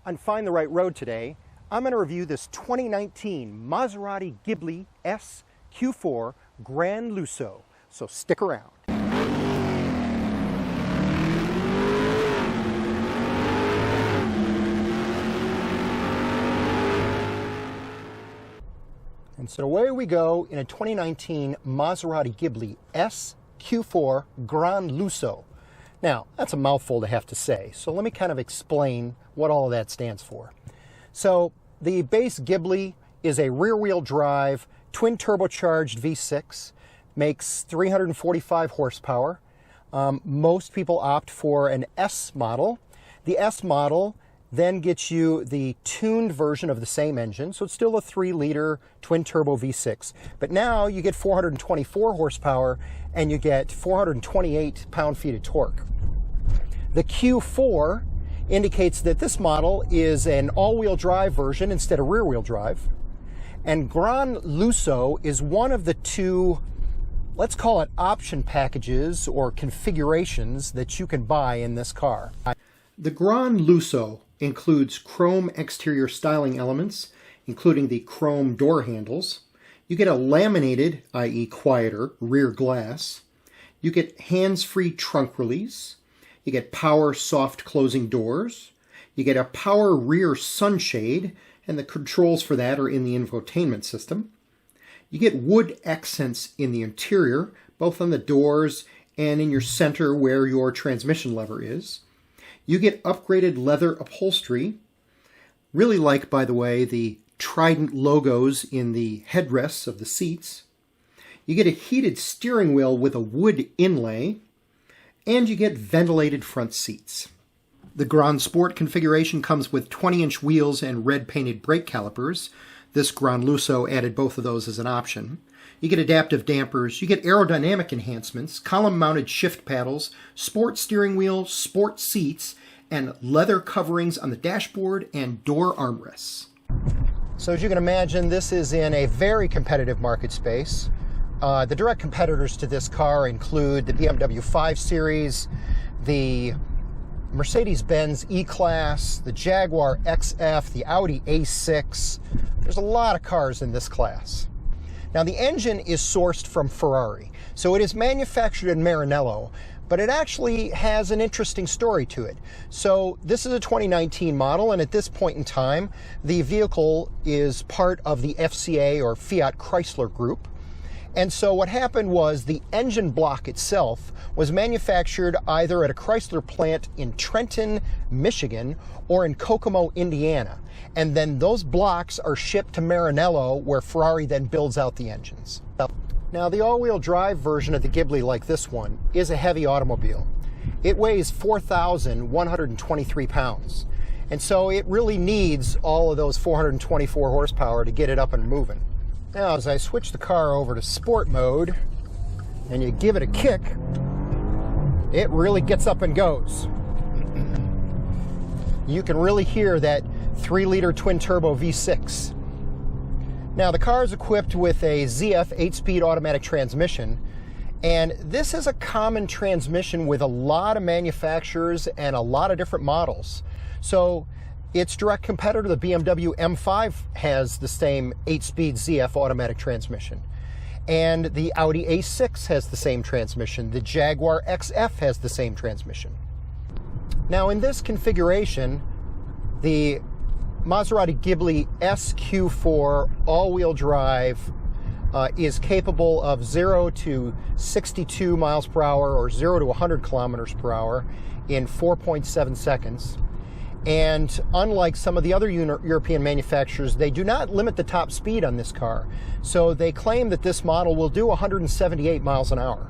On Find the Right Road today, I'm going to review this 2019 Maserati Ghibli SQ4 GranLusso, so stick around. And so away we go in a 2019 Maserati Ghibli SQ4 GranLusso. Now, that's a mouthful to have to say, so let me kind of explain what all of that stands for. So, the base Ghibli is a rear-wheel drive, twin turbocharged V6, makes 345 horsepower. Most people opt for an S model. The S model then gets you the tuned version of the same engine, so it's still a 3-liter twin-turbo V6. But now you get 424 horsepower and you get 428 pound-feet of torque. The Q4 indicates that this model is an all-wheel drive version instead of rear-wheel drive. And GranLusso is one of the two, let's call it option packages or configurations that you can buy in this car. The GranLusso includes chrome exterior styling elements, including the chrome door handles. You get a laminated, i.e. quieter, rear glass. You get hands-free trunk release. You get power soft closing doors. You get a power rear sunshade, and the controls for that are in the infotainment system. You get wood accents in the interior, both on the doors and in your center where your transmission lever is. You get upgraded leather upholstery. Really like, by the way, the Trident logos in the headrests of the seats. You get a heated steering wheel with a wood inlay. And you get ventilated front seats. The Gran Sport configuration comes with 20-inch wheels and red painted brake calipers. This GranLusso added both of those as an option. You get adaptive dampers, you get aerodynamic enhancements, column-mounted shift paddles, sport steering wheel, sport seats, and leather coverings on the dashboard and door armrests. So as you can imagine, this is in a very competitive market space. The direct competitors to this car include the BMW 5 Series, the Mercedes-Benz E-Class, the Jaguar XF, the Audi A6. There's a lot of cars in this class. Now, the engine is sourced from Ferrari, so it is manufactured in Maranello, but it actually has an interesting story to it. So this is a 2019 model, and at this point in time, the vehicle is part of the FCA or Fiat Chrysler Group. And so what happened was the engine block itself was manufactured either at a Chrysler plant in Trenton, Michigan, or in Kokomo, Indiana. And then those blocks are shipped to Maranello, where Ferrari then builds out the engines. Now, the all-wheel drive version of the Ghibli, like this one, is a heavy automobile. It weighs 4,123 pounds. And so it really needs all of those 424 horsepower to get it up and moving. Now, as I switch the car over to sport mode and you give it a kick, it really gets up and goes. You can really hear that 3-liter twin-turbo V6. Now, the car is equipped with a ZF 8-speed automatic transmission, and this is a common transmission with a lot of manufacturers and a lot of different models. So, its direct competitor, the BMW M5, has the same 8-speed ZF automatic transmission. And the Audi A6 has the same transmission. The Jaguar XF has the same transmission. Now, in this configuration, the Maserati Ghibli SQ4 all-wheel drive is capable of 0 to 62 miles per hour or 0 to 100 kilometers per hour in 4.7 seconds. And unlike some of the other European manufacturers, they do not limit the top speed on this car. So they claim that this model will do 178 miles an hour.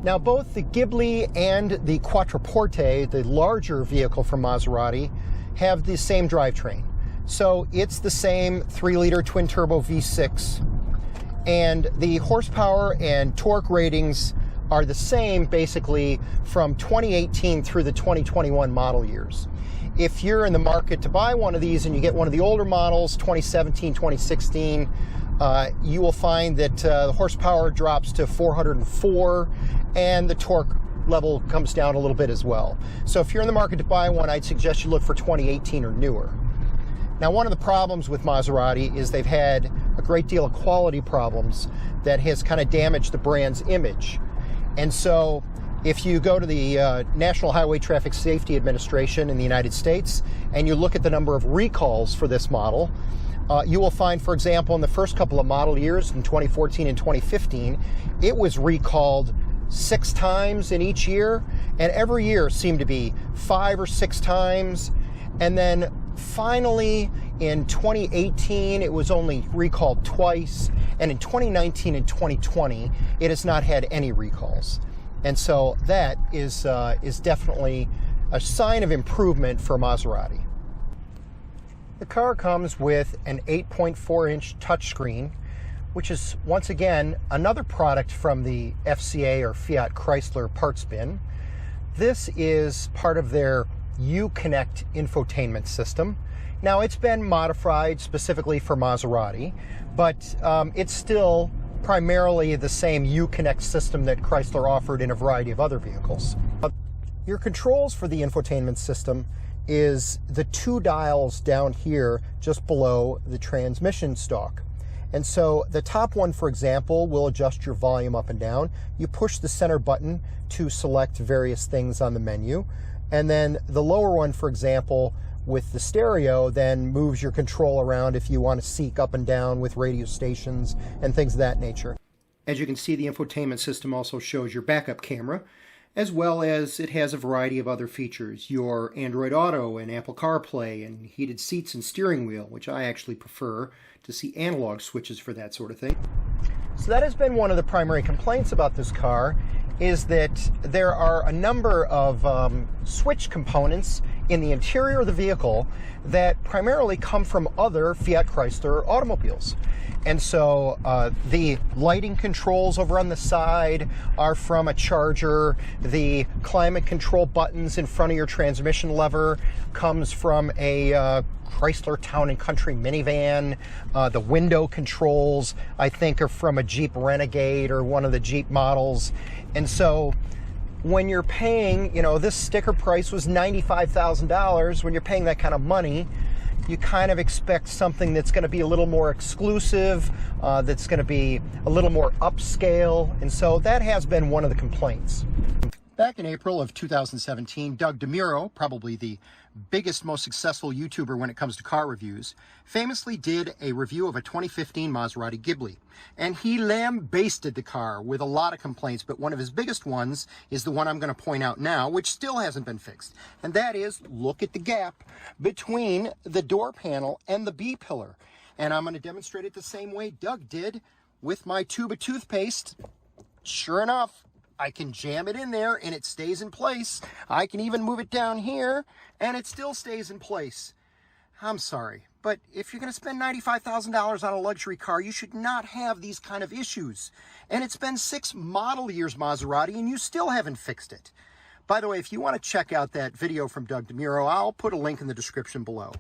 Now, both the Ghibli and the Quattroporte, the larger vehicle from Maserati, have the same drivetrain. So it's the same 3-liter twin-turbo V6. And the horsepower and torque ratings are the same basically from 2018 through the 2021 model years. If you're in the market to buy one of these and you get one of the older models, 2017, 2016, you will find that the horsepower drops to 404 and the torque level comes down a little bit as well. So if you're in the market to buy one, I'd suggest you look for 2018 or newer. Now, one of the problems with Maserati is they've had a great deal of quality problems that has kind of damaged the brand's image. And so if you go to the National Highway Traffic Safety Administration in the United States and you look at the number of recalls for this model, you will find, for example, in the first couple of model years, in 2014 and 2015, it was recalled 6 times in each year, and every year seemed to be 5 or 6 times. And then finally, in 2018, it was only recalled twice, and in 2019 and 2020, it has not had any recalls. And so that is definitely a sign of improvement for Maserati. The car comes with an 8.4-inch touchscreen, which is, once again, another product from the FCA or Fiat Chrysler parts bin. This is part of their Uconnect infotainment system. Now, it's been modified specifically for Maserati, but it's still primarily the same Uconnect system that Chrysler offered in a variety of other vehicles. Your controls for the infotainment system is the 2 dials down here just below the transmission stalk. And so the top one, for example, will adjust your volume up and down. You push the center button to select various things on the menu. And then the lower one, for example, with the stereo, then moves your control around if you want to seek up and down with radio stations and things of that nature. As you can see, the infotainment system also shows your backup camera, as well as it has a variety of other features. Your Android Auto and Apple CarPlay and heated seats and steering wheel, which I actually prefer to see analog switches for that sort of thing. So that has been one of the primary complaints about this car, is that there are a number of switch components in the interior of the vehicle that primarily come from other Fiat Chrysler automobiles. And so the lighting controls over on the side are from a Charger. The climate control buttons in front of your transmission lever comes from a Chrysler Town & Country minivan. The window controls, I think, are from a Jeep Renegade or one of the Jeep models. And so when you're paying, this sticker price was $95,000. When you're paying that kind of money, you kind of expect something that's going to be a little more exclusive, that's going to be a little more upscale. And so that has been one of the complaints. Back in April of 2017, Doug Demuro, probably the biggest, most successful YouTuber when it comes to car reviews, famously did a review of a 2015 Maserati Ghibli. And he lambasted the car with a lot of complaints, but one of his biggest ones is the one I'm going to point out now, which still hasn't been fixed. And that is, look at the gap between the door panel and the B-pillar. And I'm going to demonstrate it the same way Doug did with my tube of toothpaste. Sure enough, I can jam it in there and it stays in place. I can even move it down here and it still stays in place. I'm sorry, but if you're going to spend $95,000 on a luxury car, you should not have these kind of issues. And it's been 6 model years, Maserati, and you still haven't fixed it. By the way, if you want to check out that video from Doug Demuro, I'll put a link in the description below.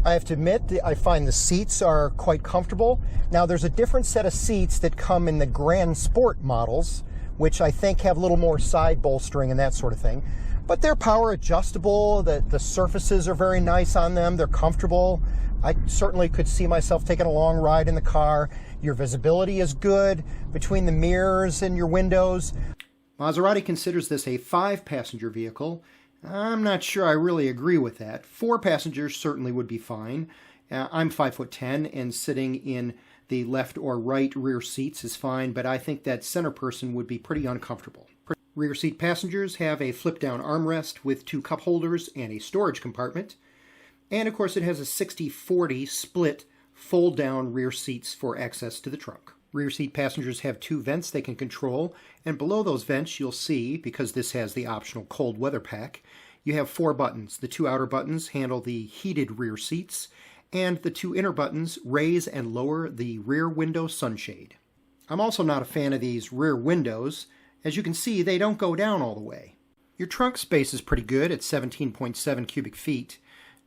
I have to admit, I find the seats are quite comfortable. Now, there's a different set of seats that come in the Grand Sport models, which I think have a little more side bolstering and that sort of thing. But they're power adjustable, the surfaces are very nice on them, they're comfortable. I certainly could see myself taking a long ride in the car. Your visibility is good between the mirrors and your windows. Maserati considers this a 5-passenger vehicle. I'm not sure I really agree with that. 4 passengers certainly would be fine. I'm 5'10", and sitting in the left or right rear seats is fine, but I think that center person would be pretty uncomfortable. Rear seat passengers have a flip-down armrest with 2 cup holders and a storage compartment. And of course it has a 60-40 split fold-down rear seats for access to the trunk. Rear seat passengers have 2 vents they can control, and below those vents you'll see, because this has the optional cold weather pack, you have 4 buttons. The 2 outer buttons handle the heated rear seats, and the 2 inner buttons raise and lower the rear window sunshade. I'm also not a fan of these rear windows. As you can see, they don't go down all the way. Your trunk space is pretty good at 17.7 cubic feet.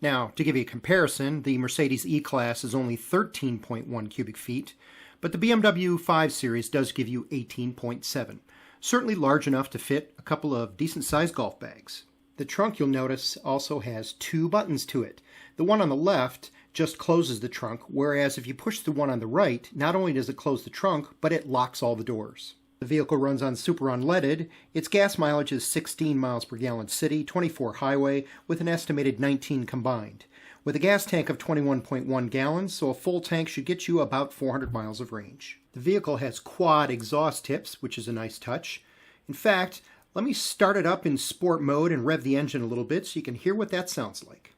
Now, to give you a comparison, the Mercedes E-Class is only 13.1 cubic feet, but the BMW 5 Series does give you 18.7. certainly large enough to fit a couple of decent-sized golf bags. The trunk, you'll notice, also has 2 buttons to it. The one on the left just closes the trunk, whereas if you push the one on the right, not only does it close the trunk, but it locks all the doors. The vehicle runs on super unleaded. Its gas mileage is 16 miles per gallon city, 24 highway, with an estimated 19 combined. With a gas tank of 21.1 gallons, so a full tank should get you about 400 miles of range. The vehicle has quad exhaust tips, which is a nice touch. In fact, let me start it up in sport mode and rev the engine a little bit so you can hear what that sounds like.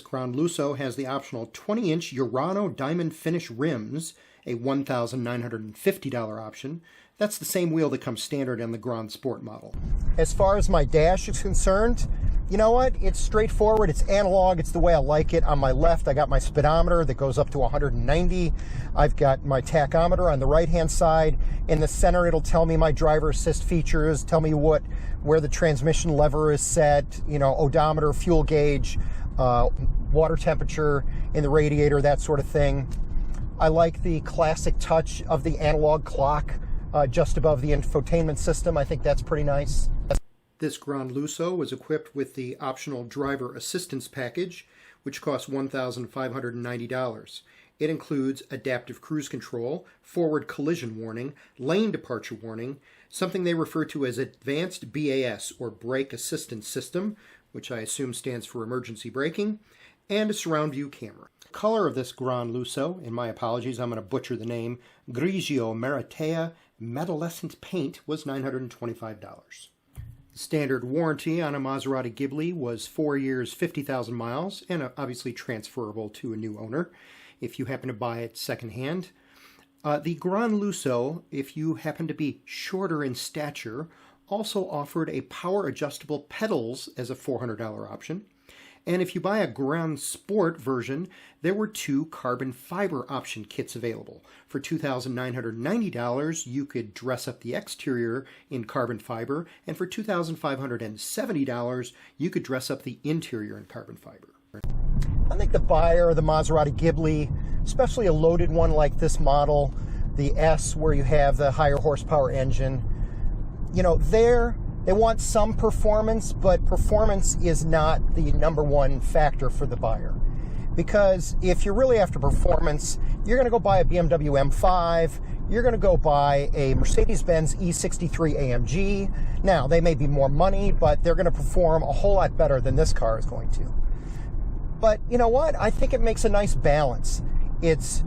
GranLusso has the optional 20-inch Urano diamond finish rims, a $1,950 option. That's the same wheel that comes standard on the Grand Sport model. As far as my dash is concerned, you know what? It's straightforward. It's analog. It's the way I like it. On my left, I got my speedometer that goes up to 190. I've got my tachometer on the right-hand side. In the center, it'll tell me my driver assist features, tell me where the transmission lever is set, you know, odometer, fuel gauge, water temperature in the radiator, that sort of thing. I like the classic touch of the analog clock just above the infotainment system. I think that's pretty nice. This GranLusso was equipped with the optional driver assistance package, which costs $1,590. It includes adaptive cruise control, forward collision warning, lane departure warning, something they refer to as advanced BAS, or brake assistance system, which I assume stands for emergency braking, and a surround view camera. The color of this GranLusso, and my apologies, I'm going to butcher the name, Grigio Maratea Metallescent Paint, was $925. The standard warranty on a Maserati Ghibli was 4 years, 50,000 miles, and obviously transferable to a new owner if you happen to buy it secondhand. The GranLusso, if you happen to be shorter in stature, also offered a power adjustable pedals as a $400 option. And if you buy a Grand Sport version, there were 2 carbon fiber option kits available. For $2,990, you could dress up the exterior in carbon fiber, and for $2,570, you could dress up the interior in carbon fiber. I think the buyer of the Maserati Ghibli, especially a loaded one like this model, the S, where you have the higher horsepower engine, you know, they want some performance, but performance is not the #1 factor for the buyer. Because if you're really after performance, you're going to go buy a BMW M5, you're going to go buy a Mercedes-Benz E63 AMG. Now, they may be more money, but they're going to perform a whole lot better than this car is going to. But you know what? I think it makes a nice balance. It's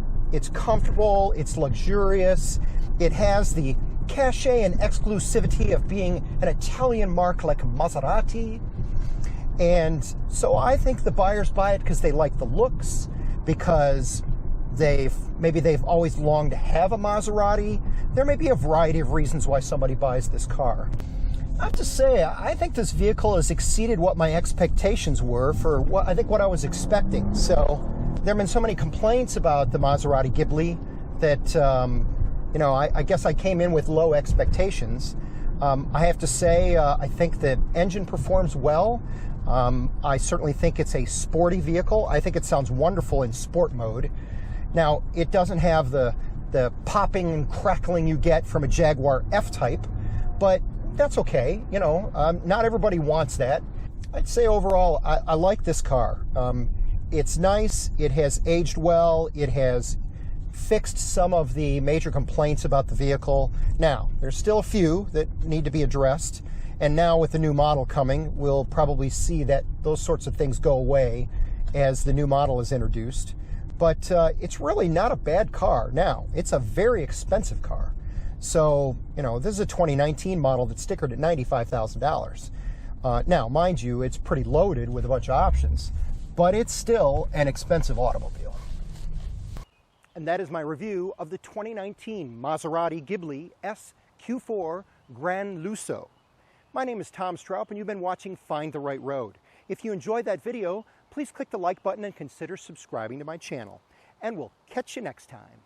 comfortable, it's luxurious, it has the cachet and exclusivity of being an Italian mark like Maserati. And so I think the buyers buy it because they like the looks, because maybe they've always longed to have a Maserati. There may be a variety of reasons why somebody buys this car. I have to say, I think this vehicle has exceeded what my expectations were for what I was expecting. So there have been so many complaints about the Maserati Ghibli that you know, I guess I came in with low expectations. I have to say, I think the engine performs well. I certainly think it's a sporty vehicle. I think it sounds wonderful in sport mode. Now, it doesn't have the popping and crackling you get from a Jaguar F-Type, but that's okay. You know, not everybody wants that. I'd say overall, I like this car. It's nice. It has aged well. It has fixed some of the major complaints about the vehicle. Now, there's still a few that need to be addressed, and now with the new model coming, we'll probably see that those sorts of things go away as the new model is introduced. But it's really not a bad car. Now, it's a very expensive car. So, you know, this is a 2019 model that's stickered at $95,000. Now, mind you, it's pretty loaded with a bunch of options, but it's still an expensive automobile. And that is my review of the 2019 Maserati Ghibli SQ4 GranLusso. My name is Tom Stroup, and you've been watching Find the Right Road. If you enjoyed that video, please click the like button and consider subscribing to my channel. And we'll catch you next time.